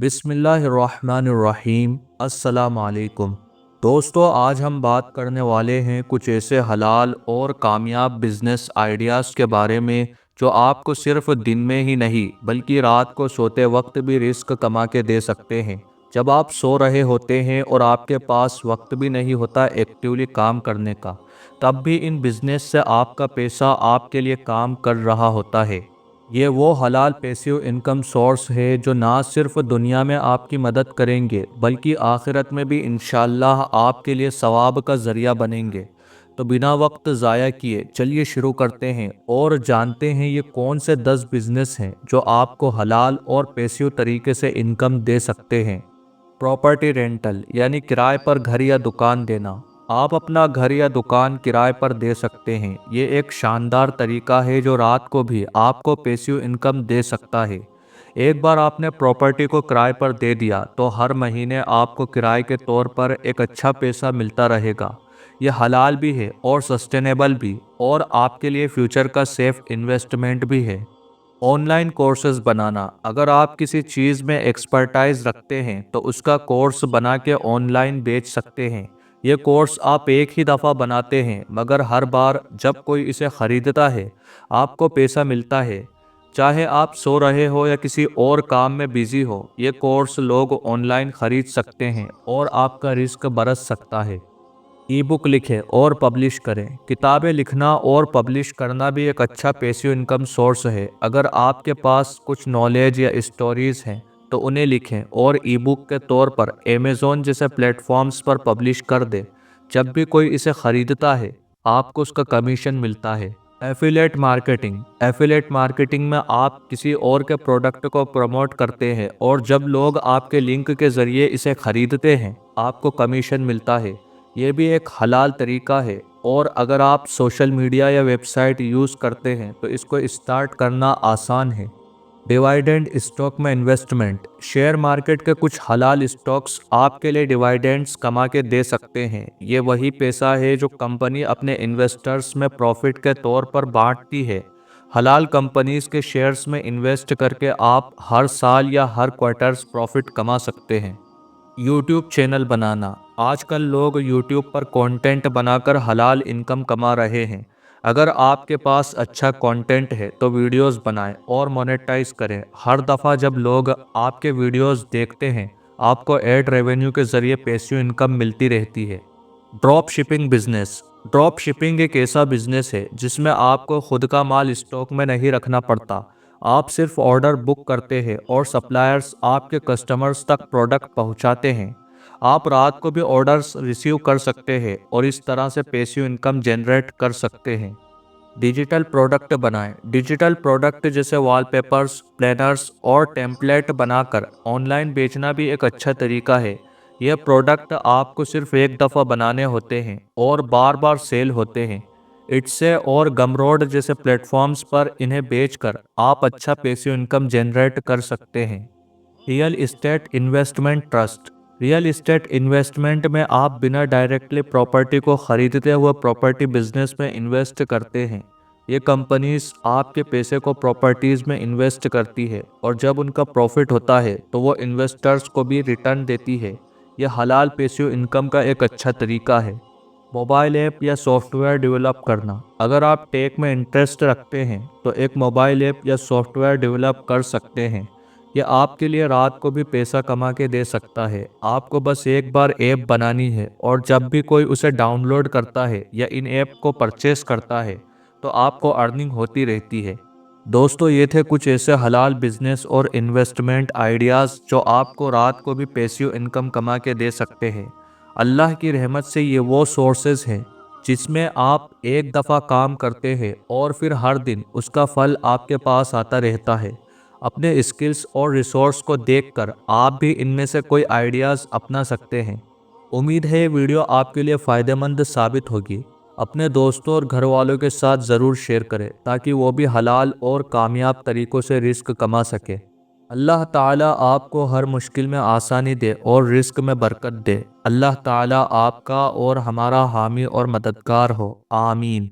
बिस्मिल्लाहिर्रहमानिर्रहीम। अस्सलाम वालेकुम। दोस्तों, आज हम बात करने वाले हैं कुछ ऐसे हलाल और कामयाब बिजनेस आइडियाज़ के बारे में जो आपको सिर्फ दिन में ही नहीं बल्कि रात को सोते वक्त भी रिस्क कमा के दे सकते हैं। जब आप सो रहे होते हैं और आपके पास वक्त भी नहीं होता एक्टिवली काम करने का, तब भी इन बिजनेस से आपका पैसा आपके लिए काम कर रहा होता है। ये वो हलाल पैसिव इनकम सोर्स है जो ना सिर्फ दुनिया में आपकी मदद करेंगे बल्कि आखिरत में भी इंशाअल्लाह आपके लिए सवाब का ज़रिया बनेंगे। तो बिना वक्त ज़ाया किए चलिए शुरू करते हैं और जानते हैं ये कौन से 10 बिजनेस हैं जो आपको हलाल और पैसिव तरीके से इनकम दे सकते हैं। प्रॉपर्टी रेंटल यानी किराए पर घर या दुकान देना। आप अपना घर या दुकान किराए पर दे सकते हैं। ये एक शानदार तरीका है जो रात को भी आपको पैसिव इनकम दे सकता है। एक बार आपने प्रॉपर्टी को किराए पर दे दिया तो हर महीने आपको किराए के तौर पर एक अच्छा पैसा मिलता रहेगा। यह हलाल भी है और सस्टेनेबल भी, और आपके लिए फ्यूचर का सेफ इन्वेस्टमेंट भी है। ऑनलाइन कोर्सेज बनाना। अगर आप किसी चीज़ में एक्सपर्टाइज रखते हैं तो उसका कोर्स बना के ऑनलाइन बेच सकते हैं। ये कोर्स आप एक ही दफ़ा बनाते हैं मगर हर बार जब कोई इसे ख़रीदता है आपको पैसा मिलता है। चाहे आप सो रहे हो या किसी और काम में बिजी हो, ये कोर्स लोग ऑनलाइन ख़रीद सकते हैं और आपका रिस्क बरस सकता है। ई बुक लिखें और पब्लिश करें। किताबें लिखना और पब्लिश करना भी एक अच्छा पैसिव इनकम सोर्स है। अगर आपके पास कुछ नॉलेज या स्टोरीज हैं तो उन्हें लिखें और ई बुक के तौर पर अमेज़ॉन जैसे प्लेटफॉर्म्स पर पब्लिश कर दें। जब भी कोई इसे खरीदता है आपको उसका कमीशन मिलता है। Affiliate marketing. एफिलेट मार्केटिंग में आप किसी और के प्रोडक्ट को प्रमोट करते हैं और जब लोग आपके लिंक के ज़रिए इसे खरीदते हैं आपको कमीशन मिलता है। ये भी एक हलाल तरीका है, और अगर आप सोशल मीडिया या वेबसाइट यूज़ करते हैं तो इसको स्टार्ट करना आसान है। डिवाइडेंड स्टॉक में इन्वेस्टमेंट। शेयर मार्केट के कुछ हलाल स्टॉक्स आपके लिए डिवाइडेंड्स कमा के दे सकते हैं। ये वही पैसा है जो कंपनी अपने इन्वेस्टर्स में प्रॉफिट के तौर पर बांटती है। हलाल कंपनीज के शेयर्स में इन्वेस्ट करके आप हर साल या हर क्वार्टर्स प्रॉफिट कमा सकते हैं। यूट्यूब चैनल बनाना। आजकल लोग यूट्यूब पर कंटेंट बनाकर हलाल इनकम कमा रहे हैं। अगर आपके पास अच्छा कंटेंट है तो वीडियोस बनाएं और मोनेटाइज करें। हर दफ़ा जब लोग आपके वीडियोस देखते हैं आपको एड रेवेन्यू के ज़रिए पैसिव इनकम मिलती रहती है। Drop shipping business. Drop shipping एक ऐसा बिजनेस है जिसमें आपको खुद का माल स्टॉक में नहीं रखना पड़ता। आप सिर्फ ऑर्डर बुक करते हैं और सप्लायर्स आपके कस्टमर्स तक प्रोडक्ट पहुंचाते हैं। आप रात को भी ऑर्डर्स रिसीव कर सकते हैं और इस तरह से पैसिव इनकम जनरेट कर सकते हैं। डिजिटल प्रोडक्ट बनाएं। डिजिटल प्रोडक्ट जैसे वॉलपेपर्स, प्लानर्स और टेम्पलेट बनाकर ऑनलाइन बेचना भी एक अच्छा तरीका है। यह प्रोडक्ट आपको सिर्फ एक दफ़ा बनाने होते हैं और बार बार सेल होते हैं। इट्से और गमरोड जैसे प्लेटफॉर्म्स पर इन्हें बेचकर आप अच्छा पैसिव इनकम जनरेट कर सकते हैं। Real estate investment trust. Real estate investment में आप बिना डायरेक्टली प्रॉपर्टी को खरीदते हुए प्रॉपर्टी बिजनेस में इन्वेस्ट करते हैं। ये कंपनीज आपके पैसे को प्रॉपर्टीज़ में इन्वेस्ट करती है और जब उनका प्रॉफिट होता है तो वो इन्वेस्टर्स को भी रिटर्न देती है। यह हलाल पैसिव इनकम का एक अच्छा तरीका है। मोबाइल ऐप या सॉफ्टवेयर डेवलप करना। अगर आप टेक में इंटरेस्ट रखते हैं तो एक मोबाइल ऐप या सॉफ्टवेयर डेवलप कर सकते हैं। यह आपके लिए रात को भी पैसा कमा के दे सकता है। आपको बस एक बार ऐप बनानी है और जब भी कोई उसे डाउनलोड करता है या इन ऐप को परचेस करता है तो आपको अर्निंग होती रहती है। दोस्तों, ये थे कुछ ऐसे हलाल बिजनेस और इन्वेस्टमेंट आइडियाज़ जो आपको रात को भी पैसिव इनकम कमा के दे सकते हैं। अल्लाह की रहमत से ये वो सोर्सेज हैं जिसमें आप एक दफ़ा काम करते हैं और फिर हर दिन उसका फल आपके पास आता रहता है। अपने स्किल्स और रिसोर्स को देखकर आप भी इनमें से कोई आइडियाज़ अपना सकते हैं। उम्मीद है ये वीडियो आपके लिए फ़ायदेमंद साबित होगी। अपने दोस्तों और घर वालों के साथ ज़रूर शेयर करें ताकि वो भी हलाल और कामयाब तरीक़ों से रिस्क कमा सके। अल्लाह ताला आपको हर मुश्किल में आसानी दे और रिस्क में बरकत दे। अल्लाह ताला आपका और हमारा हामी और मददगार हो। आमीन।